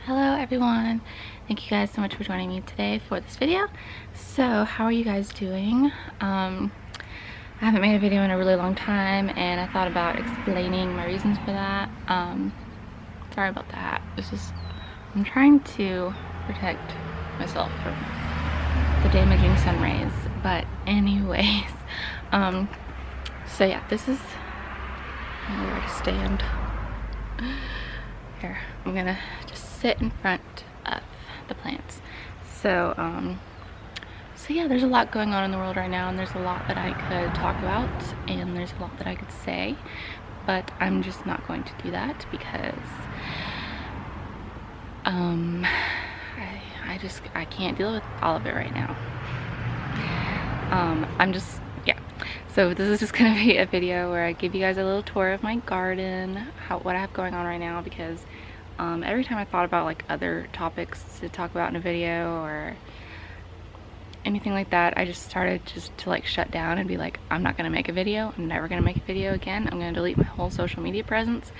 Hello everyone, thank you guys so much for joining me today for this video. So how are you guys doing? I haven't made a video in a really long time and I thought about explaining my reasons for that. Sorry about that. I'm trying to protect myself from the damaging sun rays, but anyways, so yeah, this is where to stand. Here, I'm gonna just sit in front of the plants. So yeah, there's a lot going on in the world right now, and there's a lot that I could talk about, and there's a lot that I could say, but I'm just not going to do that because I can't deal with all of it right now. So this is just gonna be a video where I give you guys a little tour of my garden, what I have going on right now, because every time I thought about like other topics to talk about in a video or anything like that, I just started to like shut down and be like, I'm not gonna make a video, I'm never gonna make a video again, I'm gonna delete my whole social media presence,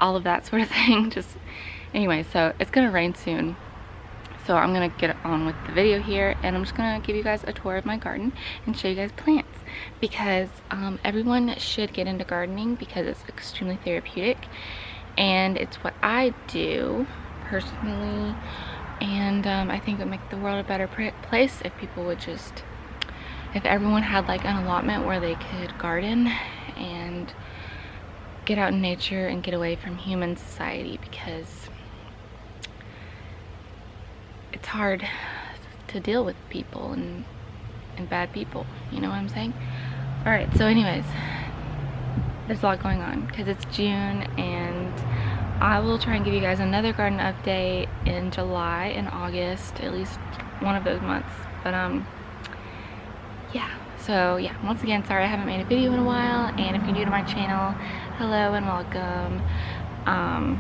all of that sort of thing. Anyway, so it's gonna rain soon, so I'm gonna get on with the video here, and I'm just gonna give you guys a tour of my garden and show you guys plants, because everyone should get into gardening because it's extremely therapeutic, and it's what I do personally, and I think it would make the world a better place if people would if everyone had like an allotment where they could garden and get out in nature and get away from human society, because it's hard to deal with people and bad people, you know what I'm saying? Alright, so anyways, there's a lot going on because it's June, and I will try and give you guys another garden update in July and August, at least one of those months. But yeah, once again, sorry I haven't made a video in a while, and if you're new to my channel, hello and welcome. I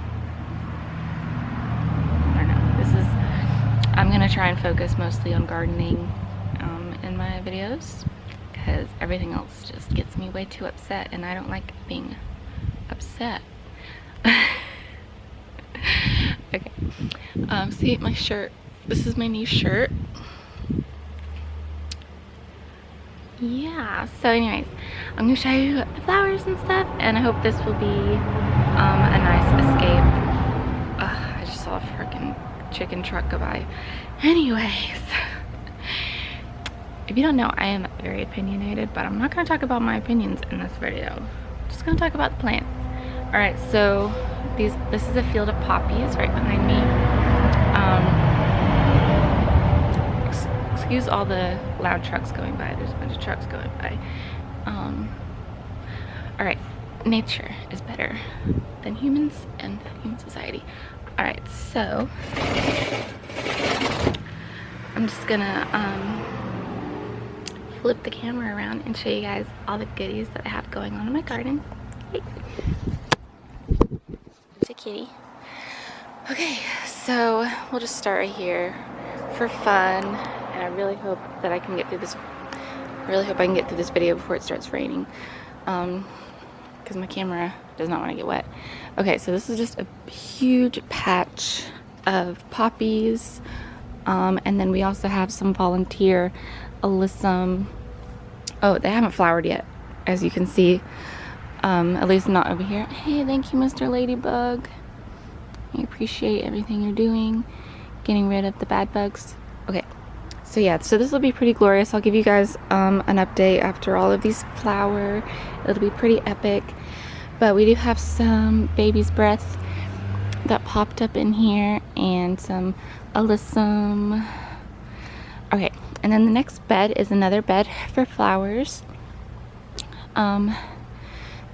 don't know, I'm gonna try and focus mostly on gardening in my videos, because everything else just gets me way too upset, and I don't like being upset. Okay, see my shirt, this is my new shirt. Yeah, so anyways, I'm gonna show you the flowers and stuff, and I hope this will be a nice escape. I just saw a freaking chicken truck go by. Anyways, if you don't know, I am very opinionated, but I'm not going to talk about my opinions in this video. I'm just going to talk about the plants. Alright, so this is a field of poppies right behind me. Excuse all the loud trucks going by. There's a bunch of trucks going by. Alright, nature is better than humans and human society. Alright, so I'm just gonna flip the camera around and show you guys all the goodies that I have going on in my garden. Hey. It's a kitty. Okay, so we'll just start right here for fun, and I really hope that I can get through this. I really hope I can get through this video before it starts raining, because my camera does not want to get wet. Okay, so this is just a huge patch of poppies, and then we also have some volunteer alyssum. Oh, they haven't flowered yet, as you can see, at least not over here. Hey, thank you, Mr. Ladybug. I appreciate everything you're doing, getting rid of the bad bugs. Okay, so yeah, so this will be pretty glorious. I'll give you guys an update after all of these flower. It'll be pretty epic. But we do have some baby's breath that popped up in here, and some alyssum. Okay, and then the next bed is another bed for flowers.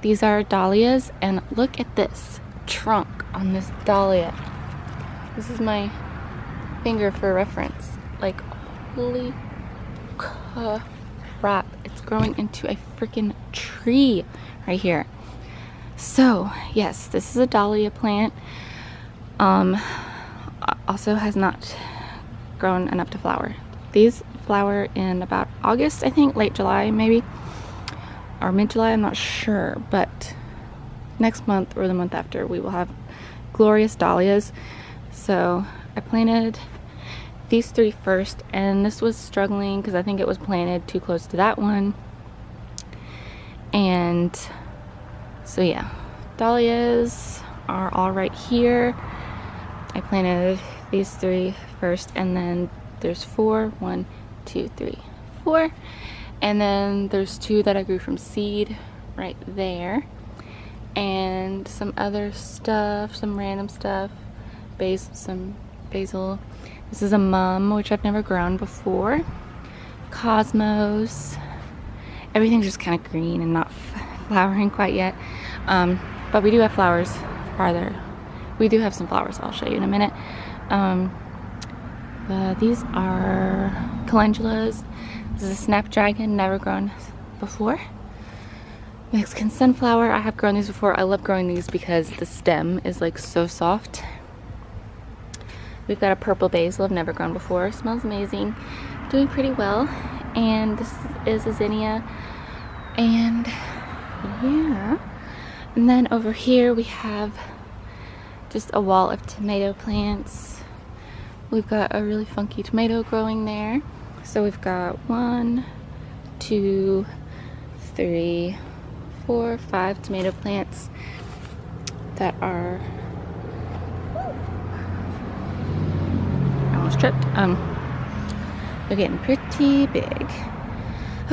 These are dahlias, and look at this trunk on this dahlia. This is my finger for reference. Like, holy crap, it's growing into a freaking tree right here. So yes, this is a dahlia plant. Also has not grown enough to flower. These flower in about August, I think, late July maybe, or mid-July, I'm not sure, but next month or the month after we will have glorious dahlias. So I planted these 3 first, and this was struggling because I think it was planted too close to that one. And so yeah, dahlias are all right here. I planted these 3 first, and then there's 4. 1, 2, 3, 4. And then there's 2 that I grew from seed right there. And some other stuff, some random stuff. Some basil. This is a mum, which I've never grown before. Cosmos. Everything's just kind of green and not flowering quite yet. But we do have flowers farther. We do have some flowers I'll show you in a minute. These are calendulas. This is a snapdragon, never grown before. Mexican sunflower, I have grown these before. I love growing these because the stem is like so soft. We've got a purple basil I've never grown before. Smells amazing. Doing pretty well. And this is a zinnia. And yeah. And then over here we have just a wall of tomato plants. We've got a really funky tomato growing there. So we've got 1, 2, 3, 4, 5 tomato plants that are almost tripped. They're getting pretty big.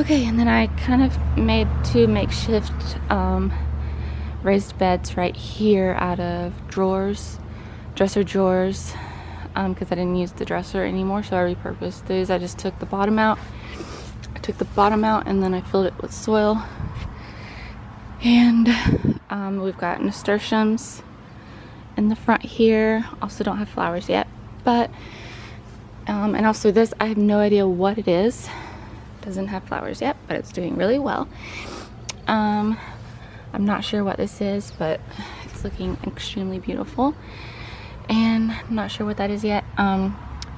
Okay, and then I kind of made 2 makeshift raised beds right here out of drawers, dresser drawers, because I didn't use the dresser anymore, so I repurposed these. I just took the bottom out. I took the bottom out and then I filled it with soil. And we've got nasturtiums in the front here. Also don't have flowers yet, but and also this, I have no idea what it is. Doesn't have flowers yet, but it's doing really well. I'm not sure what this is, but it's looking extremely beautiful. And I'm not sure what that is yet.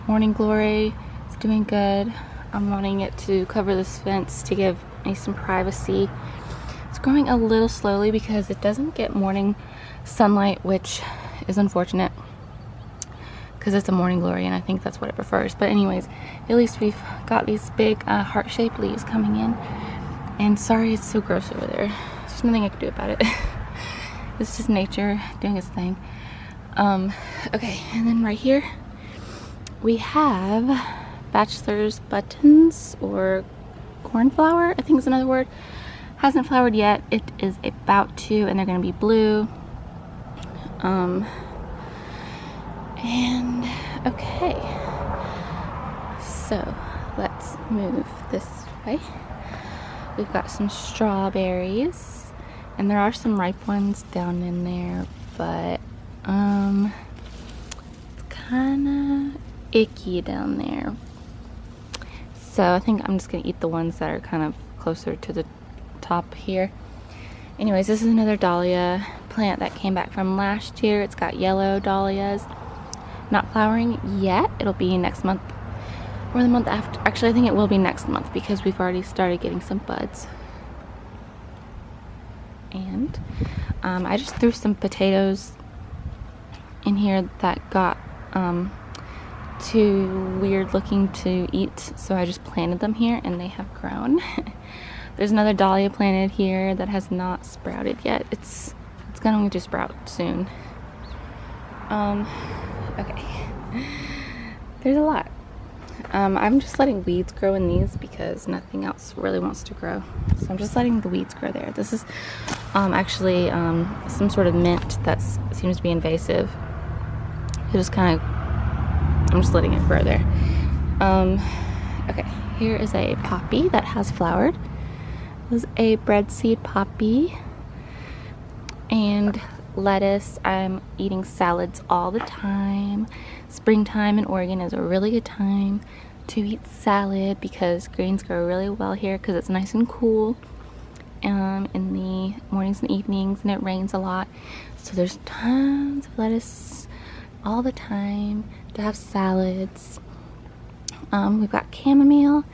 Morning Glory is doing good. I'm wanting it to cover this fence to give me some privacy. It's growing a little slowly because it doesn't get morning sunlight, which is unfortunate because it's a morning glory and I think that's what it prefers. But anyways, at least we've got these big heart-shaped leaves coming in. And sorry it's so gross over there. There's nothing I can do about it. It's just nature doing its thing. Okay, and then right here we have bachelor's buttons, or cornflower, I think is another word. Hasn't flowered yet. It is about to, and they're gonna be blue. And okay, so let's move this way. We've got some strawberries, and there are some ripe ones down in there, but it's kind of icky down there. So I think I'm just gonna eat the ones that are kind of closer to the top here. Anyways, this is another dahlia plant that came back from last year. It's got yellow dahlias. Not flowering yet. It'll be next month or the month after. Actually, I think it will be next month because we've already started getting some buds. And I just threw some potatoes in here that got too weird looking to eat, so I just planted them here and they have grown. There's another dahlia planted here that has not sprouted yet. It's gonna just sprout soon. Okay, there's a lot. I'm just letting weeds grow in these because nothing else really wants to grow, so I'm just letting the weeds grow there. This is actually some sort of mint that seems to be invasive. It just kind of, I'm just letting it grow there. Okay, here is a poppy that has flowered. This is a breadseed poppy. And lettuce. I'm eating salads all the time. Springtime in Oregon is a really good time to eat salad because greens grow really well here because it's nice and cool in the mornings and evenings, and it rains a lot, so there's tons of lettuce all the time to have salads. We've got chamomile,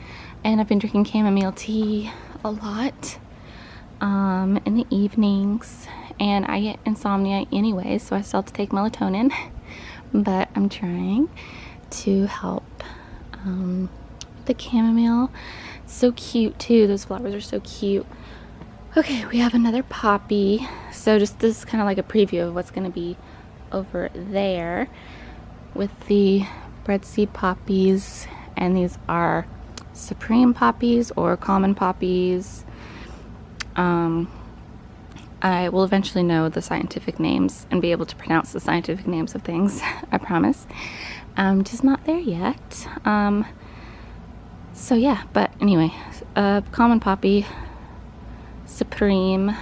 and I've been drinking chamomile tea a lot in the evenings, and I get insomnia anyway, so I still have to take melatonin. but I'm trying to help the chamomile. It's so cute too. Those flowers are so cute. Okay, we have another poppy. So just this is kind of like a preview of what's going to be over there with the breadseed poppies, and these are supreme poppies or common poppies. I will eventually know the scientific names and be able to pronounce the scientific names of things, I promise. Just not there yet. So yeah, but anyway, common poppy, supreme,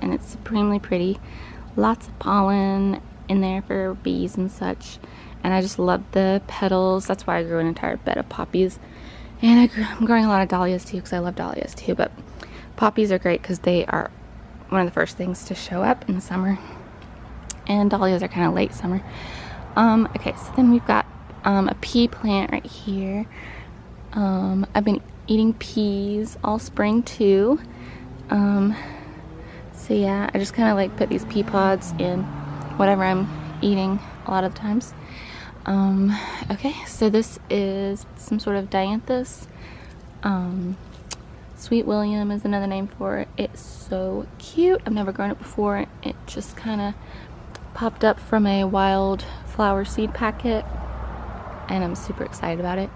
and it's supremely pretty. Lots of pollen in there for bees and such, and I just love the petals. That's why I grew an entire bed of poppies, and I'm growing a lot of dahlias too because I love dahlias too, but poppies are great because they are one of the first things to show up in the summer, and dahlias are kind of late summer. Okay, so then we've got a pea plant right here. I've been eating peas all spring too. So yeah, I just kind of like put these pea pods in whatever I'm eating a lot of the times. Okay, so this is some sort of dianthus. Sweet William is another name for it. It's so cute. I've never grown it before. It just kind of popped up from a wild flower seed packet, and I'm super excited about it.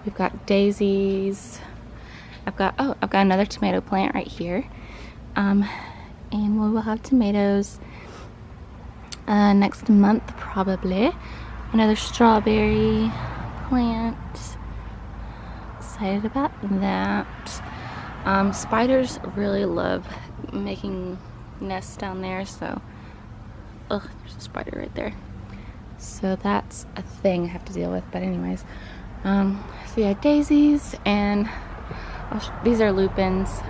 We've got daisies. I've got another tomato plant right here. And we will have tomatoes next month probably. Another strawberry plant. Excited about that. Spiders really love making nests down there, so there's a spider right there. So that's a thing I have to deal with, but anyways. So yeah, daisies, and these are lupins.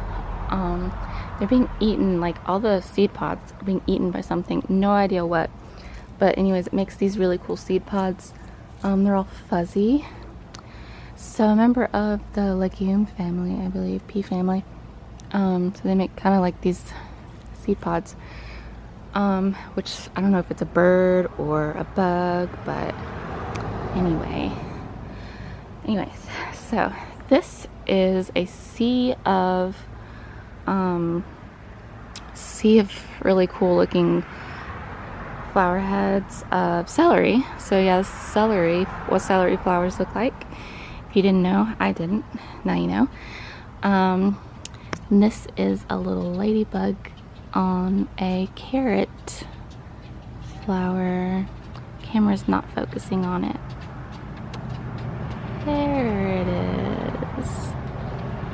They're being eaten, like all the seed pods are being eaten by something, no idea what, but anyways, it makes these really cool seed pods. They're all fuzzy. So a member of the legume family, I believe, pea family. So they make kind of like these seed pods, which I don't know if it's a bird or a bug, but anyways, so this is a sea of really cool looking flower heads of celery. So yeah, celery, what celery flowers look like. If you didn't know, I didn't, now you know. And this is a little ladybug on a carrot flower. Camera's not focusing on it. There it is.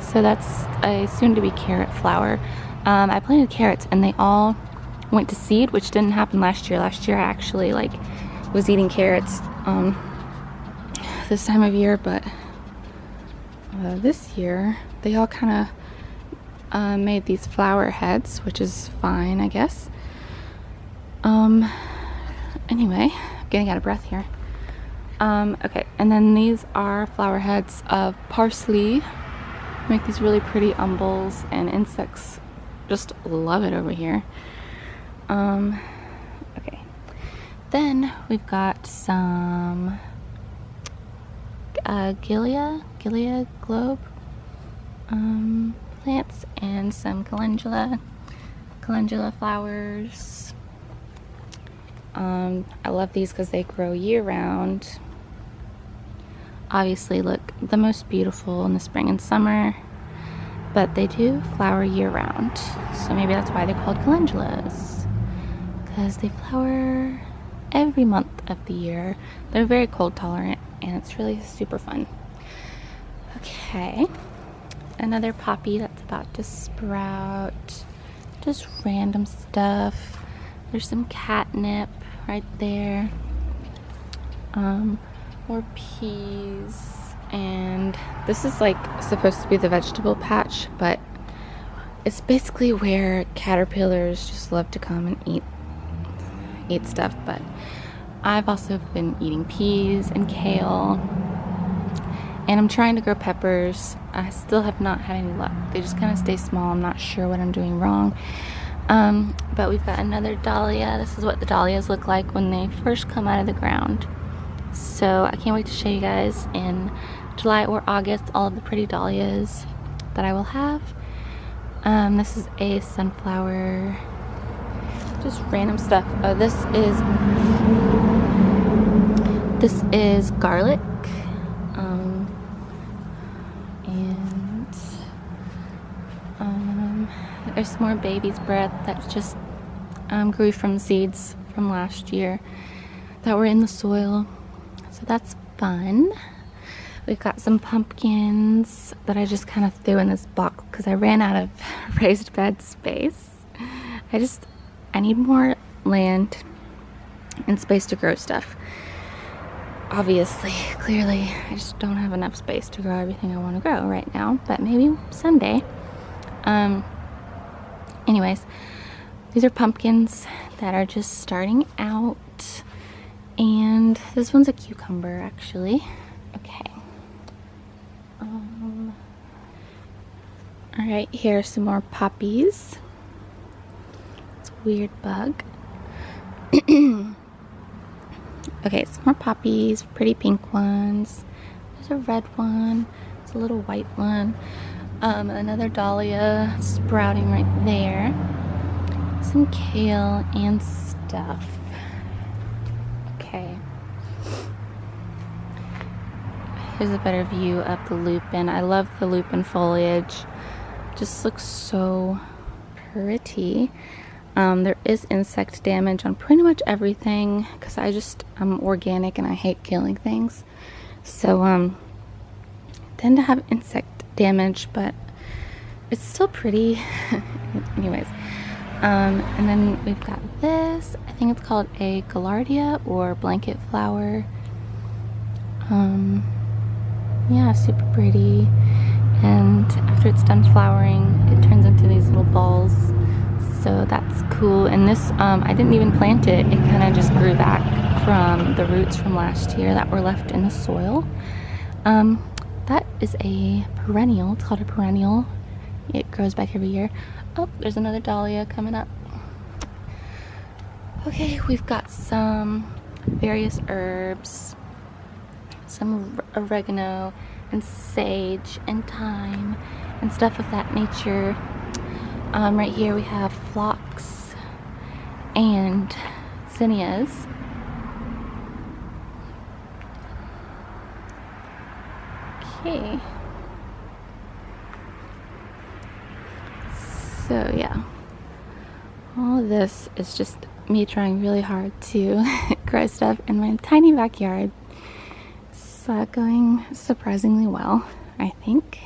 So that's a soon-to-be carrot flower. I planted carrots and they all went to seed, which didn't happen last year. Last year I actually was eating carrots this time of year, but this year they all kind of made these flower heads, which is fine, I guess. Anyway, I'm getting out of breath here. Okay, and then these are flower heads of parsley. Make these really pretty umbels, and insects just love it over here. Okay, then we've got some Gilead globe plants and some calendula flowers. I love these because they grow year-round. Obviously look the most beautiful in the spring and summer, but they do flower year-round, so maybe that's why they're called calendulas, because they flower every month of the year. They're very cold tolerant, and it's really super fun. Okay, another poppy that's about to sprout. Just random stuff. There's some catnip right there. More peas, and this is like supposed to be the vegetable patch, but it's basically where caterpillars just love to come and eat stuff. But I've also been eating peas and kale, and I'm trying to grow peppers. I still have not had any luck. They just kind of stay small. I'm not sure what I'm doing wrong. But we've got another dahlia. This is what the dahlias look like when they first come out of the ground. So I can't wait to show you guys in July or August all of the pretty dahlias that I will have. This is a sunflower, just random stuff. Oh, this is garlic, and there's some more baby's breath that just grew from seeds from last year that were in the soil, so that's fun. We've got some pumpkins that I just kind of threw in this box because I ran out of raised bed space. I need more land and space to grow stuff. Obviously, clearly, I just don't have enough space to grow everything I want to grow right now, but maybe someday. Anyways, these are pumpkins that are just starting out, and this one's a cucumber, actually. Okay. Alright, here are some more poppies. It's a weird bug. Okay, some more poppies, pretty pink ones. There's a red one. There's a little white one. Another dahlia sprouting right there. Some kale and stuff. Okay. Here's a better view of the lupin. I love the lupin foliage. Just looks so pretty. There is insect damage on pretty much everything because I'm organic and I hate killing things. So tend to have insect damage, but it's still pretty. Anyways, and then we've got this. I think it's called a Gardenia or blanket flower. Yeah, super pretty. And after it's done flowering, it turns into these little balls. So that's cool. And this, I didn't even plant it. It kind of just grew back from the roots from last year that were left in the soil. That is a perennial. It's called a perennial. It grows back every year. Oh, there's another dahlia coming up. Okay, we've got some various herbs, some oregano and sage and thyme and stuff of that nature. Right here we have phlox and zinnias. Okay. So yeah, all of this is just me trying really hard to grow stuff in my tiny backyard. It's going surprisingly well, I think.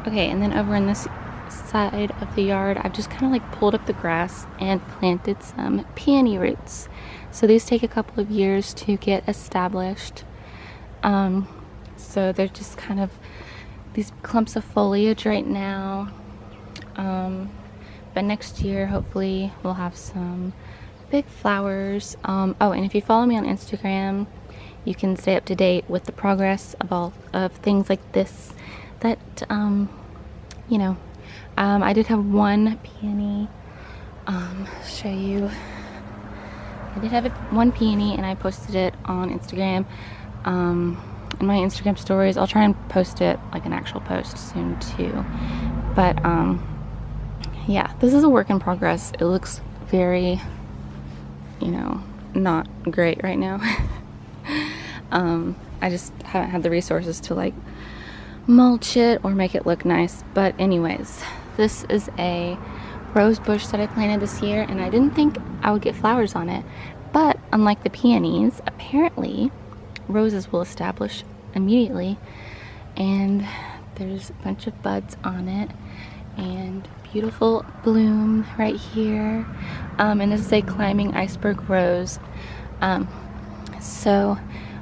Okay, and then over in this side of the yard, I've just kind of like pulled up the grass and planted some peony roots. So these take a couple of years to get established. So they're just kind of these clumps of foliage right now. But next year, hopefully, we'll have some big flowers. Oh, and if you follow me on Instagram, you can stay up to date with the progress of things like this. That, you know, I did have one peony. Show you. I did have one peony, and I posted it on Instagram. In my Instagram stories. I'll try and post it like an actual post soon too. But yeah, this is a work in progress. It looks very, you know, not great right now. I just haven't had the resources to like mulch it or make it look nice. But anyways, this is a rosebush that I planted this year, and I didn't think I would get flowers on it. But unlike the peonies, apparently roses will establish immediately, and there's a bunch of buds on it and beautiful bloom right here. And this is a climbing iceberg rose. So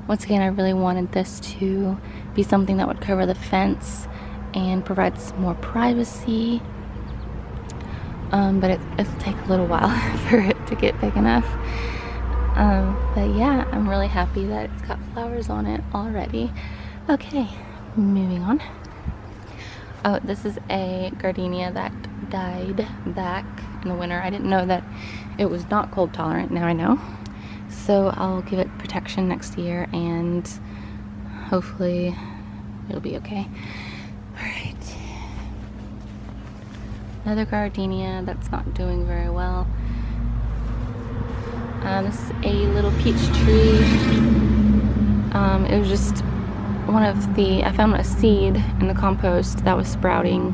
once again, I really wanted this to be something that would cover the fence and provide some more privacy, but it'll take a little while for it to get big enough. But yeah, I'm really happy that it's got flowers on it already. Okay, moving on. Oh, this is a gardenia that died back in the winter. I didn't know that it was not cold tolerant. Now I know. So I'll give it protection next year and hopefully it'll be okay. Alright. Another gardenia that's not doing very well. This is a little peach tree. It was just one of the, I found a seed in the compost that was sprouting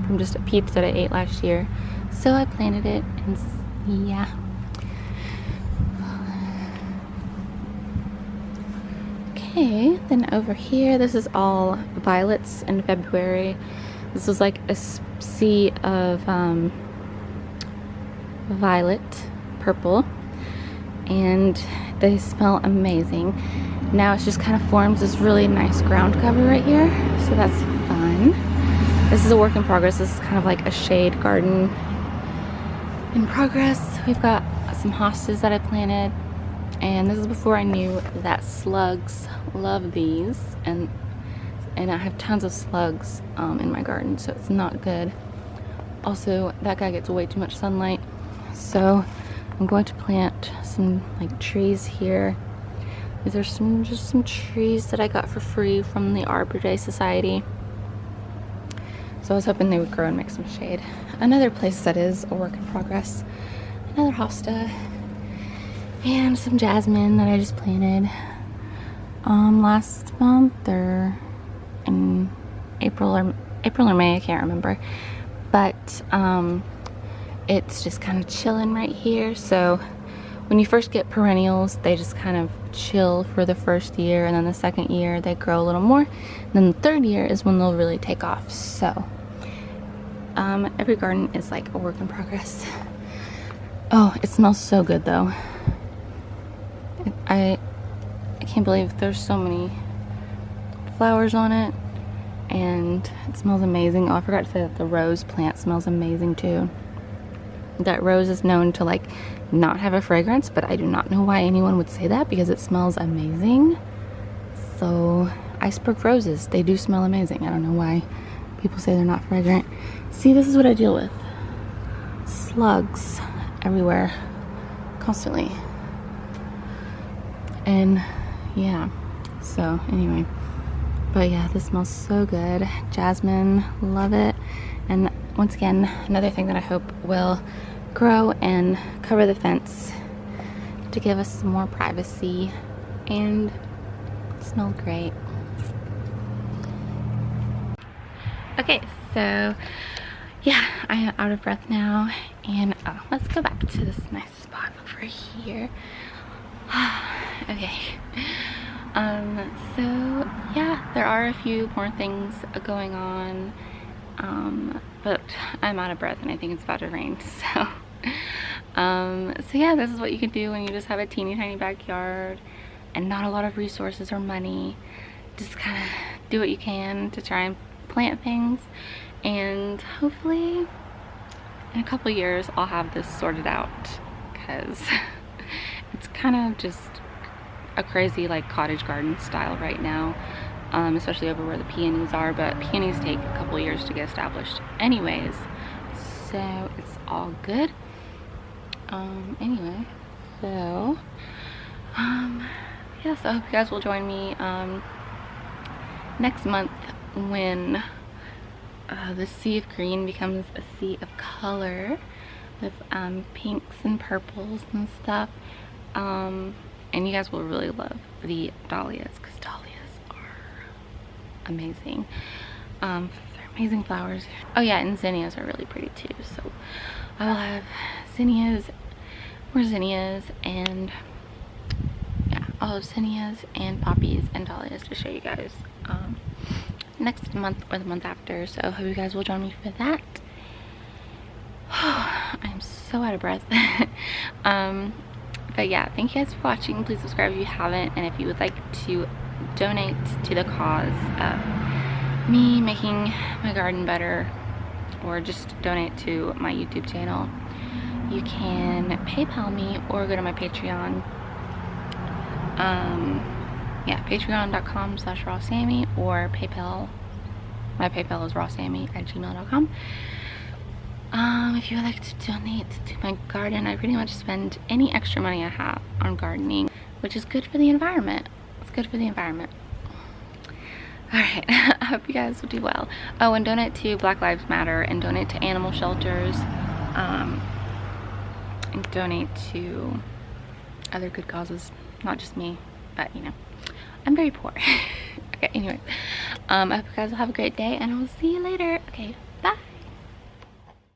from just a peach that I ate last year. So I planted it and yeah. Okay, then over here, this is all violets in February. This was like a sea of violet, purple, and they smell amazing. Now it's just kind of forms this really nice ground cover right here, so that's fun. This is a work in progress. This is kind of like a shade garden in progress. We've got some hostas that I planted, and this is before I knew that slugs love these, and I have tons of slugs in my garden, so it's not good. Also, that guy gets way too much sunlight, so I'm going to plant some like trees here. These are just some trees that I got for free from the Arbor Day Society. So I was hoping they would grow and make some shade. Another place that is a work in progress. Another hosta. And some jasmine that I just planted last month or in April or May, I can't remember. But it's just kind of chilling right here. So when you first get perennials, they just kind of chill for the first year, and then the second year they grow a little more, and then the third year is when they'll really take off. So every garden is like a work in progress. Oh, it smells so good though. I can't believe there's so many flowers on it, and it smells amazing. Oh, I forgot to say that the rose plant smells amazing too. That rose is known to like not have a fragrance, but I do not know why anyone would say that because it smells amazing. So iceberg roses, they do smell amazing. I don't know why people say they're not fragrant. See, this is what I deal with. Slugs everywhere, constantly. And yeah, so anyway, but yeah, this smells so good. Jasmine, love it. And once again, another thing that I hope will grow and cover the fence to give us some more privacy, and smell great. Okay, so yeah, I am out of breath now, and let's go back to this nice spot over here. Okay, so yeah, there are a few more things going on, but I'm out of breath and I think it's about to rain. So so yeah, this is what you can do when you just have a teeny tiny backyard and not a lot of resources or money. Just kind of do what you can to try and plant things, and hopefully in a couple years I'll have this sorted out, because it's kind of just a crazy like cottage garden style right now, especially over where the peonies are, but peonies take a couple years to get established anyways, so it's all good. Anyway, so yeah, so I hope you guys will join me next month when the sea of green becomes a sea of color with pinks and purples and stuff, and you guys will really love the dahlias, because dahlias are amazing. They're amazing flowers. Oh yeah, and zinnias are really pretty too, so I will have zinnias, more zinnias, and yeah, I'll have zinnias and poppies and dahlias to show you guys next month or the month after, so I hope you guys will join me for that. I'm so out of breath. But yeah, thank you guys for watching. Please subscribe if you haven't, and if you would like to donate to the cause of me making my garden better, or just donate to my YouTube channel, you can PayPal me or go to my Patreon. yeah, patreon.com/rawsammy or PayPal. My PayPal is rawsammy@gmail.com. If you would like to donate to my garden, I pretty much spend any extra money I have on gardening, which is good for the environment. It's good for the environment. Alright, I hope you guys will do well. Oh, and donate to Black Lives Matter, and donate to animal shelters, and donate to other good causes. Not just me, but you know, I'm very poor. Okay, anyway, I hope you guys will have a great day, and I will see you later. Okay, bye.